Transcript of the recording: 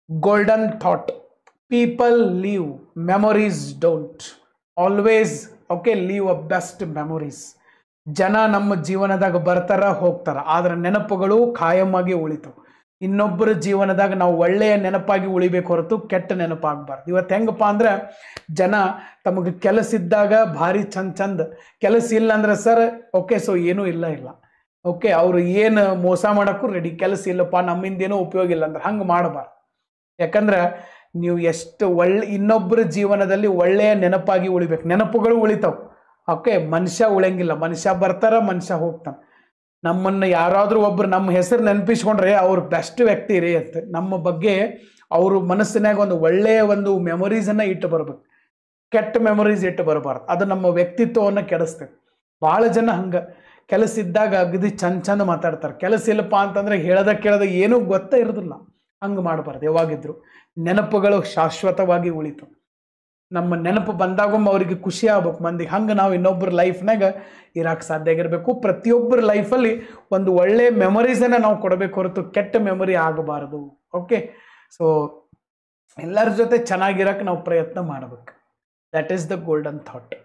Golden thought. People leave, memories don't. Always okay leave a best memories. ಜನ ನಮ್ಮ ಜೀವನದಾಗ ಬರ್ತಾರ ಹೋಗ್ತಾರ, ಆದ್ರೆ ನೆನಪುಗಳು ಖಾಯಮಾಗಿ ಉಳಿತಾವ. ಇನ್ನೊಬ್ಬರ ಜೀವನದಾಗ ನಾವು ಒಳ್ಳೆಯ ನೆನಪಾಗಿ ಉಳಿಬೇಕು ಹೊರತು ಕೆಟ್ಟ ನೆನಪಾಗಬಾರ್ದು. ಇವತ್ತು ಹೆಂಗಪ್ಪ ಅಂದ್ರೆ ಜನ ತಮಗೆ ಕೆಲಸ ಇದ್ದಾಗ ಭಾರಿ ಚಂದ, ಕೆಲಸ ಇಲ್ಲ ಅಂದ್ರೆ ಸರ್ ಓಕೆ ಸೊ ಏನೂ ಇಲ್ಲ ಓಕೆ, ಅವರು ಏನು ಮೋಸ ಮಾಡೋಕ್ಕೂ ರೆಡಿ, ಕೆಲಸ ಇಲ್ಲಪ್ಪ ನಮ್ಮಿಂದ ಏನೂ ಉಪಯೋಗ ಇಲ್ಲ ಅಂದ್ರೆ ಹಂಗೆ ಮಾಡಬಾರ್ದು. ಯಾಕಂದ್ರೆ ನೀವು ಎಷ್ಟು ಇನ್ನೊಬ್ಬರ ಜೀವನದಲ್ಲಿ ಒಳ್ಳೆಯ ನೆನಪಾಗಿ ಉಳಿಬೇಕು. ನೆನಪುಗಳು ಉಳಿತಾವ ಓಕೆ, ಮನುಷ್ಯ ಉಳಿಯಂಗಿಲ್ಲ. ಮನುಷ್ಯ ಬರ್ತಾರ, ಮನುಷ್ಯ ಹೋಗ್ತಾನೆ. ನಮ್ಮನ್ನು ಯಾರಾದರೂ ಒಬ್ರು ನಮ್ಮ ಹೆಸರು ನೆನಪಿಸ್ಕೊಂಡ್ರೆ ಅವ್ರು ಬೆಸ್ಟ್ ವ್ಯಕ್ತಿ ರೀ ಅಂತ, ನಮ್ಮ ಬಗ್ಗೆ ಅವರು ಮನಸ್ಸಿನಾಗ ಒಂದು ಒಳ್ಳೆಯ ಒಂದು ಮೆಮೊರೀಸನ್ನು ಇಟ್ಟು ಬರ್ಬೇಕು. ಕೆಟ್ಟ ಮೆಮೊರೀಸ್ ಇಟ್ಟು ಬರಬಾರ್ದು, ಅದು ನಮ್ಮ ವ್ಯಕ್ತಿತ್ವವನ್ನು ಕೆಡಿಸ್ತೇವೆ. ಭಾಳ ಜನ ಹಂಗೆ ಕೆಲಸ ಇದ್ದಾಗ ಅಗದಿ ಚಂದ ಮಾತಾಡ್ತಾರೆ, ಕೆಲಸ ಇಲ್ಲಪ್ಪ ಅಂತಂದ್ರೆ ಕೇಳದ ಏನೂ ಗೊತ್ತೇ ಇರೋದಿಲ್ಲ. ಹಂಗೆ ಮಾಡಬಾರ್ದು. ಯಾವಾಗಿದ್ರು ನೆನಪುಗಳು ಶಾಶ್ವತವಾಗಿ ಉಳಿತು. ನಮ್ಮ ನೆನಪು ಬಂದಾಗೊಮ್ಮೆ ಅವರಿಗೆ ಖುಷಿ ಆಗ್ಬೇಕು ಮಂದಿಗೆ. ಹಂಗೆ ನಾವು ಇನ್ನೊಬ್ಬರ ಲೈಫ್ನಾಗ ಇರಕ್ಕೆ ಸಾಧ್ಯ ಆಗಿರಬೇಕು. ಪ್ರತಿಯೊಬ್ಬರ ಲೈಫಲ್ಲಿ ಒಂದು ಒಳ್ಳೆ ಮೆಮೊರೀಸನ್ನು ನಾವು ಕೊಡಬೇಕು ಹೊರತು ಕೆಟ್ಟ ಮೆಮೊರಿ ಆಗಬಾರದು. ಓಕೆ, ಸೊ ಎಲ್ಲರ ಜೊತೆ ಚೆನ್ನಾಗಿರಕ್ಕೆ ನಾವು ಪ್ರಯತ್ನ ಮಾಡಬೇಕು. That is the golden thought.